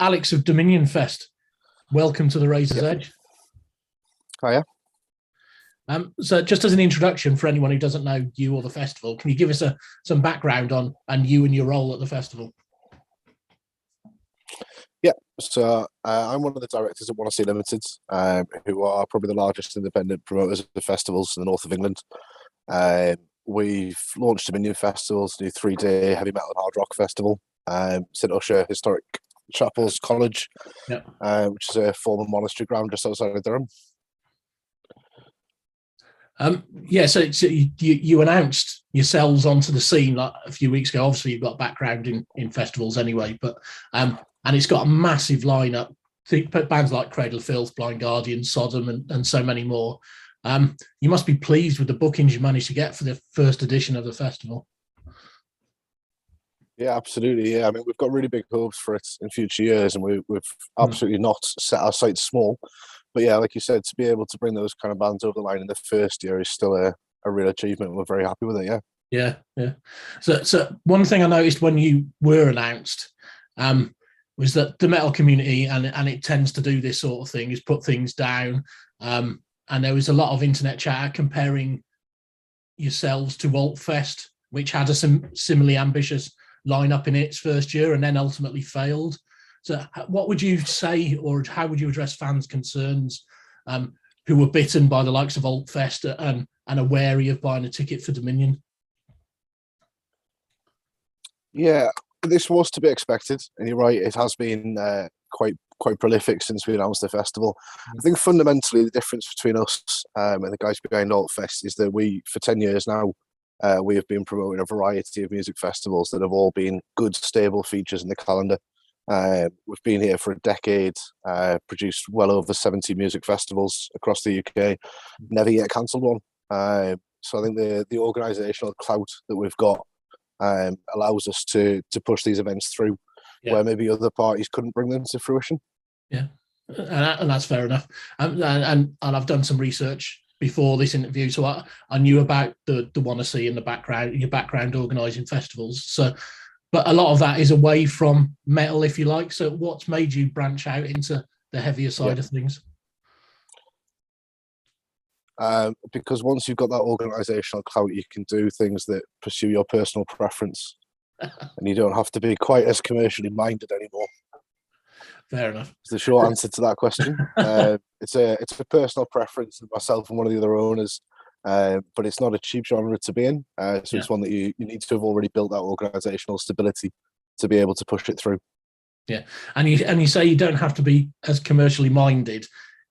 Alex of Dominion Fest. Welcome to the Razor's Edge. Hiya. So just as an introduction for anyone who doesn't know you or the festival, can you give us some background on you and your role at the festival? Yeah, so I'm one of the directors at Wanna See Limited, who are probably the largest independent promoters of festivals in the north of England. We've launched Dominion Festivals, new 3-day heavy metal and hard rock festival, St Usher Historic Chapels College, which is a former monastery ground just outside of Durham. So you announced yourselves onto the scene like a few weeks ago. Obviously, you've got background in festivals anyway, but and it's got a massive lineup. Bands like Cradle of Filth, Blind Guardian, Sodom, and so many more. You must be pleased with the bookings you managed to get for the first edition of the festival. Yeah, absolutely. Yeah, I mean, we've got really big hopes for it in future years, and we've absolutely not set our sights small. But yeah, like you said, to be able to bring those kind of bands over the line in the first year is still a real achievement. We're very happy with it. Yeah. So one thing I noticed when you were announced was that the metal community, and it tends to do this sort of thing, is put things down. And there was a lot of internet chatter comparing yourselves to Altfest, which had a similarly ambitious lineup in its first year and then ultimately failed. So what would you say, or how would you address fans' concerns who were bitten by the likes of Altfest and are wary of buying a ticket for Dominion? Yeah, this was to be expected, and you're right, it has been quite prolific since we announced the festival. I think fundamentally the difference between us and the guys behind Altfest is that we, for 10 years now, we have been promoting a variety of music festivals that have all been good, stable features in the calendar. We've been here for a decade, produced well over 70 music festivals across the UK, never yet cancelled one. So I think the organisational clout that we've got allows us to push these events through where maybe other parties couldn't bring them to fruition. Yeah, and that's fair enough. And I've done some research before this interview, so I knew about the Wanna See in the background, your background organising festivals. So, but a lot of that is away from metal, if you like. So, what's made you branch out into the heavier side of things? Because once you've got that organisational clout, you can do things that pursue your personal preference, and you don't have to be quite as commercially minded anymore. Fair enough. It's the short answer to that question. It's a personal preference of myself and one of the other owners, but it's not a cheap genre to be in. So it's one that you need to have already built that organisational stability to be able to push it through. Yeah, and you say you don't have to be as commercially minded.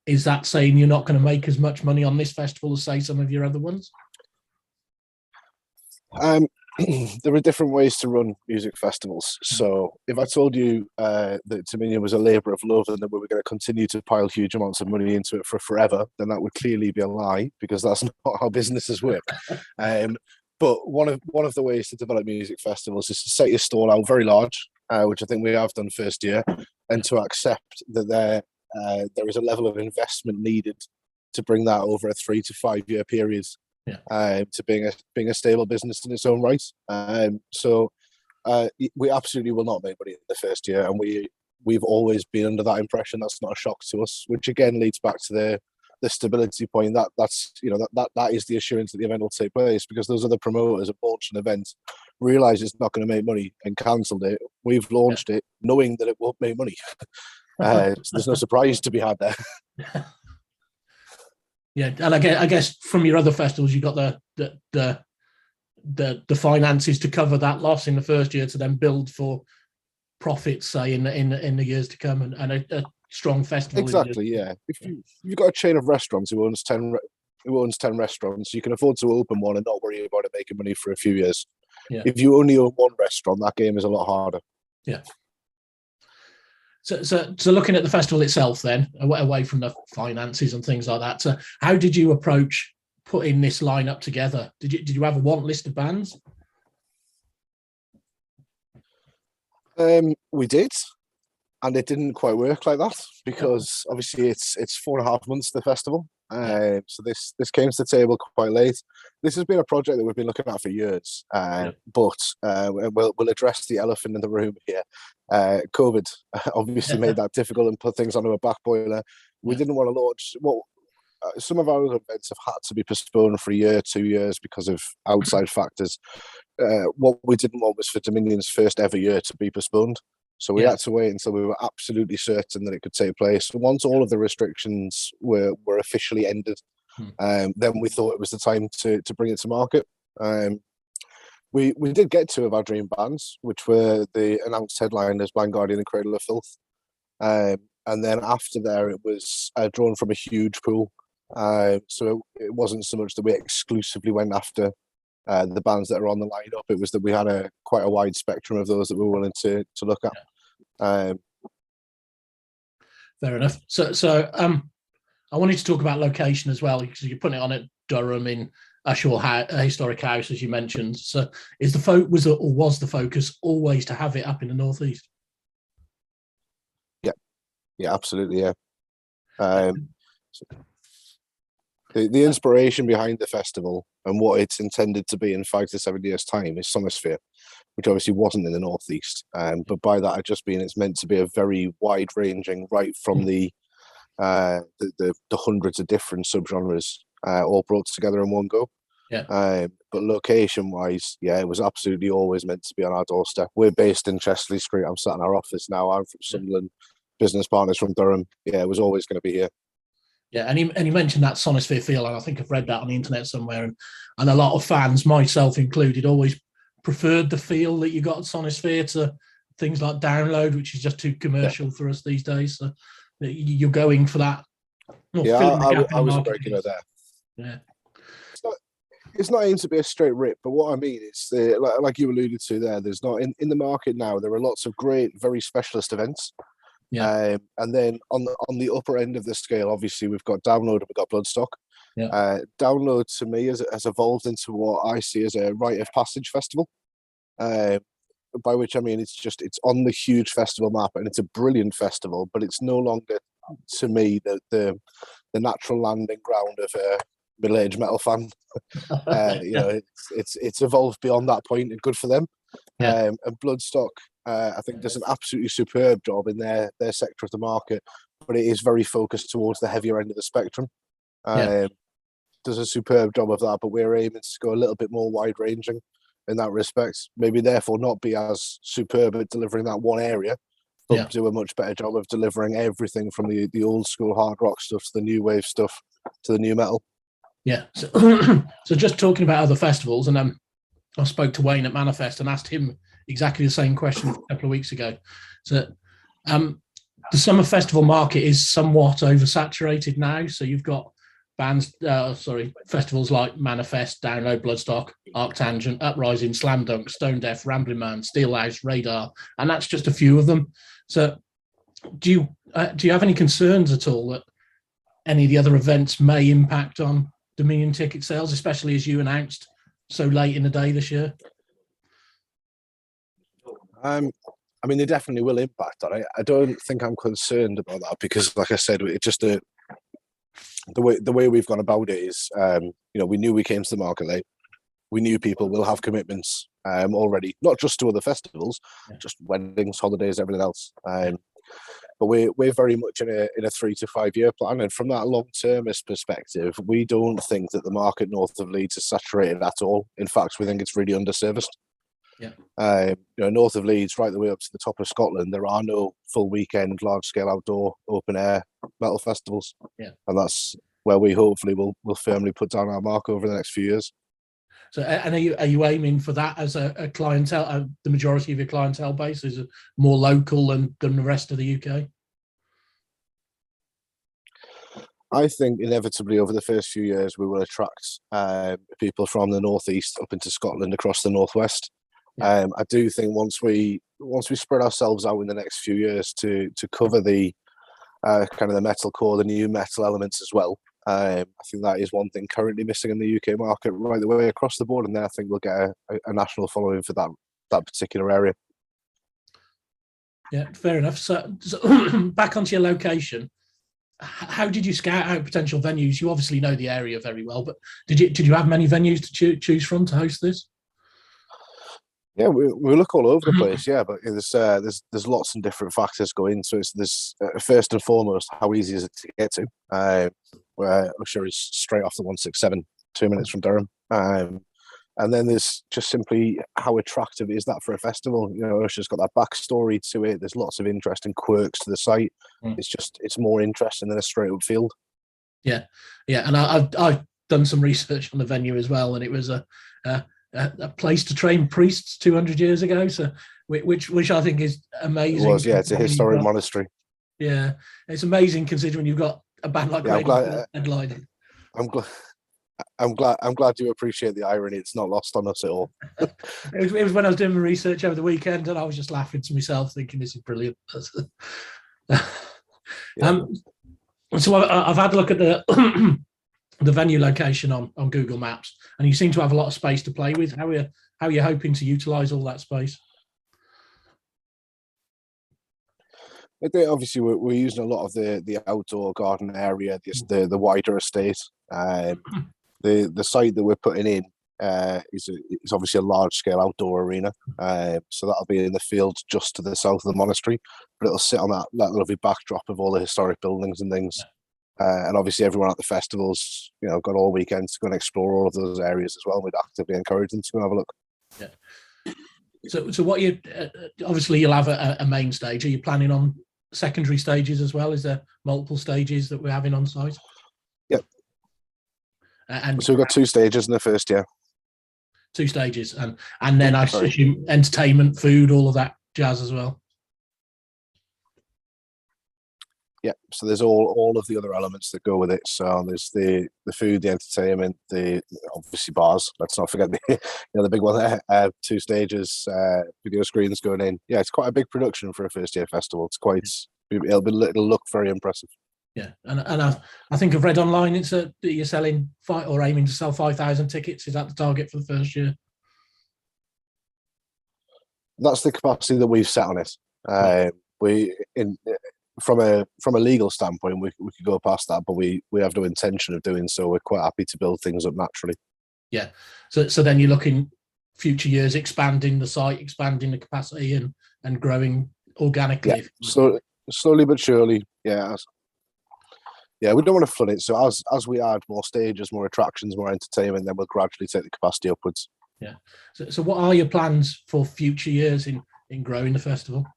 Is that saying you're not going to make as much money on this festival as, say, some of your other ones? There are different ways to run music festivals. So if I told you that Dominion was a labour of love and that we were going to continue to pile huge amounts of money into it for forever, then that would clearly be a lie, because that's not how businesses work. But one of the ways to develop music festivals is to set your stall out very large, which I think we have done first year, and to accept that there is a level of investment needed to bring that over a 3 to 5 year period to being a stable business in its own right. So we absolutely will not make money in the first year, and we've always been under that impression. That's not a shock to us, which again leads back to the stability point. That's that is the assurance that the event will take place, because those other promoters have launched an event, realised it's not going to make money, and cancelled it. We've launched it knowing that it won't make money. So there's no surprise to be had there. Yeah, and I guess from your other festivals, you got the finances to cover that loss in the first year, to then build for profits, say in the years to come, and a strong festival. Exactly, yeah. If you've got a chain of restaurants who owns 10 restaurants, you can afford to open one and not worry about it making money for a few years. Yeah. If you only own one restaurant, that game is a lot harder. Yeah. So looking at the festival itself, then away from the finances and things like that, so how did you approach putting this lineup together? Did you have a want list of bands? We did, and it didn't quite work like that, because obviously it's 4.5 months to the festival. So this came to the table quite late. This has been a project that we've been looking at for years, but we'll address the elephant in the room here. COVID obviously made that difficult and put things onto a back burner. We didn't want to launch. Well, some of our other events have had to be postponed for a year, 2 years because of outside factors. What we didn't want was for Dominion's first ever year to be postponed. So we had to wait until we were absolutely certain that it could take place. Once all of the restrictions were officially ended, then we thought it was the time to bring it to market. We did get two of our dream bands, which were the announced headliners, Blind Guardian and Cradle of Filth. And then after there, it was drawn from a huge pool. So it wasn't so much that we exclusively went after the bands that are on the lineup. It was that we had quite a wide spectrum of those that we were willing to look at. Fair enough. So I wanted to talk about location as well, because you're putting it on at Durham in Ashwell Historic House, as you mentioned. So was the focus always to have it up in the northeast? Yeah, absolutely. Yeah. The inspiration behind the festival and what it's intended to be in 5 to 7 years' time is Sonosphere, which obviously wasn't in the northeast. But by that, I just mean it's meant to be a very wide-ranging, right from the hundreds of different subgenres all brought together in one go. But location-wise, it was absolutely always meant to be on our doorstep. We're based in Chesley Street. I'm sat in our office now. I'm from Sunderland. Business partners from Durham. It was always going to be here. Yeah, and he mentioned that Sonosphere feel, and I think I've read that on the internet somewhere, and a lot of fans, myself included, always preferred the feel that you got at Sonosphere to things like Download, which is just too commercial for us these days. So you're going for that. I was a regular there. Yeah. It's not aimed to be a straight rip, but what I mean is, like you alluded to there, there's not in the market now. There are lots of great, very specialist events. And then on the upper end of the scale, obviously we've got Download and we've got Bloodstock. Download to me has evolved into what I see as a rite of passage festival, by which I mean it's on the huge festival map, and it's a brilliant festival, but it's no longer to me the natural landing ground of a middle-aged metal fan. It's evolved beyond that point, and good for them. And Bloodstock, I think, does an absolutely superb job in their sector of the market, but it is very focused towards the heavier end of the spectrum. Does a superb job of that, but we're aiming to go a little bit more wide-ranging in that respect. Maybe therefore not be as superb at delivering that one area, but do a much better job of delivering everything from the old school hard rock stuff to the new wave stuff to the new metal. Yeah. So just talking about other festivals, and I spoke to Wayne at Manifest and asked him exactly the same question a couple of weeks ago. So the summer festival market is somewhat oversaturated now. So you've got festivals like Manifest, Download, Bloodstock, Arctangent, Uprising, Slam Dunk, Stone Deaf, Rambling Man, Steelhouse, Radar, and that's just a few of them. So do you have any concerns at all that any of the other events may impact on Dominion ticket sales, especially as you announced so late in the day this year? I mean, they definitely will impact on it. I don't think I'm concerned about that because, like I said, it just the way we've gone about it is, we knew we came to the market late. We knew people will have commitments already, not just to other festivals, just weddings, holidays, everything else. But we're very much in a 3 to 5 year plan, and from that long-termist perspective, we don't think that the market north of Leeds is saturated at all. In fact, we think it's really underserviced. North of Leeds, right the way up to the top of Scotland, there are no full weekend, large-scale outdoor open air metal festivals, and that's where we hopefully will firmly put down our mark over the next few years. So, and are you aiming for that as a clientele? The majority of your clientele base is more local than the rest of the UK? I think inevitably over the first few years we will attract people from the northeast up into Scotland across the northwest. I do think once we spread ourselves out in the next few years to cover the kind of the metalcore, the new metal elements as well. I think that is one thing currently missing in the UK market right the way across the board, and then I think we'll get a national following for that particular area. Yeah, fair enough. So back onto your location. how did you scout out potential venues? You obviously know the area very well, but did you have many venues to choose from to host this? Yeah, we look all over the place. Yeah, but there's lots of different factors go into it. So there's first and foremost, how easy is it to get to? Where Usher is straight off the 167, 2 minutes from Durham. And then there's just simply how attractive is that for a festival? You know, Usher's got that backstory to it. There's lots of interesting quirks to the site. It's more interesting than a straight up field. Yeah, and I've done some research on the venue as well, and it was a place to train priests 200 years ago. So, which I think is amazing. It was, yeah. It's a historic monastery. Yeah, it's amazing considering you've got a band like headlining. I'm glad you appreciate the irony. It's not lost on us at all. It was when I was doing my research over the weekend, and I was just laughing to myself, thinking this is brilliant. So I've had a look at the the venue location on Google Maps, and you seem to have a lot of space to play with. How are you hoping to utilise all that space? Obviously, we're using a lot of the outdoor garden area, the wider estate. The site that we're putting in is obviously a large scale outdoor arena. So that'll be in the field just to the south of the monastery, but it'll sit on that lovely backdrop of all the historic buildings and things. And obviously everyone at the festivals, you know, got all weekend to go and explore all of those areas as well. We'd actively encourage them to go and have a look. Yeah. So what you obviously you'll have a main stage. Are you planning on secondary stages as well? Is there multiple stages that we're having on site? Yep. And so we've got 2 stages in the first year. 2 stages, and then I assume entertainment, food, all of that jazz as well. Yeah, so there's all of the other elements that go with it. So there's the food, the entertainment, the obviously bars. Let's not forget the big one there. 2 stages, video screens going in. Yeah, it's quite a big production for a first year festival. It'll look very impressive. Yeah, and I think I've read online it's that you're selling or aiming to sell 5,000 tickets. Is that the target for the first year? That's the capacity that we've set on it. From a legal standpoint, we could go past that, but we have no intention of doing so. We're quite happy to build things up naturally. Yeah. So then you're looking future years expanding the site, expanding the capacity, and growing organically. Yeah, slowly but surely. Yeah. Yeah, we don't want to flood it. So as we add more stages, more attractions, more entertainment, then we'll gradually take the capacity upwards. Yeah. So what are your plans for future years in growing the festival?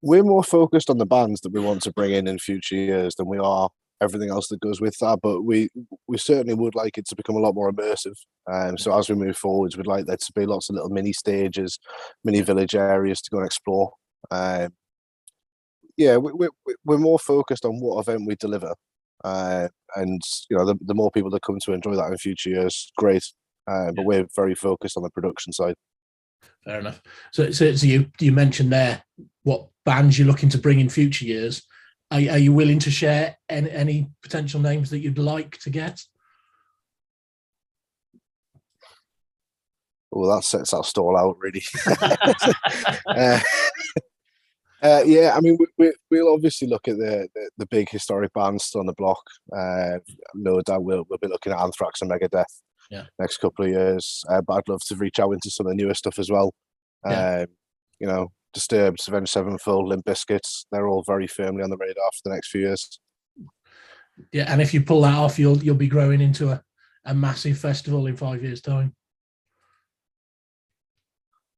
We're more focused on the bands that we want to bring in future years than we are everything else that goes with that. But we certainly would like it to become a lot more immersive. So as we move forwards, we'd like there to be lots of little mini stages, mini village areas to go and explore. Yeah, we're more focused on what event we deliver, and you know, the more people that come to enjoy that in future years, great. But we're very focused on the production side. Fair enough. So you mentioned there what bands you're looking to bring in future years. Are you willing to share any potential names that you'd like to get? Well, that sets our stall out really. Yeah, I mean, we'll obviously look at the big historic bands still on the block. No doubt we'll be looking at Anthrax and Megadeth. Yeah. Next couple of years, but I'd love to reach out into some of the newer stuff as well. Yeah. You know, Disturbed, Avenged Sevenfold, Limp Bizkit, they're all very firmly on the radar for the next few years. Yeah, and if you pull that off, you'll be growing into a massive festival in 5 years' time.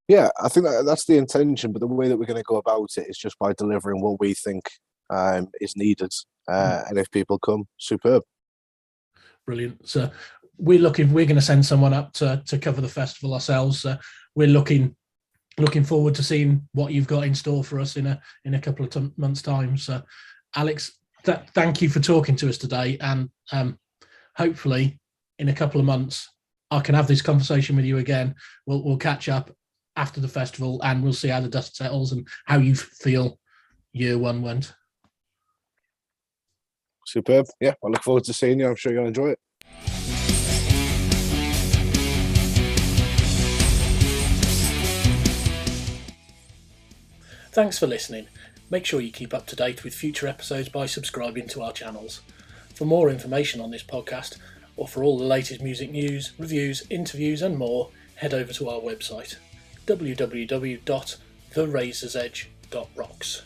Yeah, I think that's the intention, but the way that we're going to go about it is just by delivering what we think is needed, and if people come, superb. Brilliant. So we're going to send someone up to cover the festival ourselves. We're looking forward to seeing what you've got in store for us in a couple of months' time. So, Alex, thank you for talking to us today, and hopefully in a couple of months I can have this conversation with you again. We'll catch up after the festival, and we'll see how the dust settles and how you feel year one went. Superb. Yeah, I look forward to seeing you. I'm sure you'll enjoy it. Thanks for listening. Make sure you keep up to date with future episodes by subscribing to our channels. For more information on this podcast, or for all the latest music news, reviews, interviews and more, head over to our website www.therazorsedge.rocks.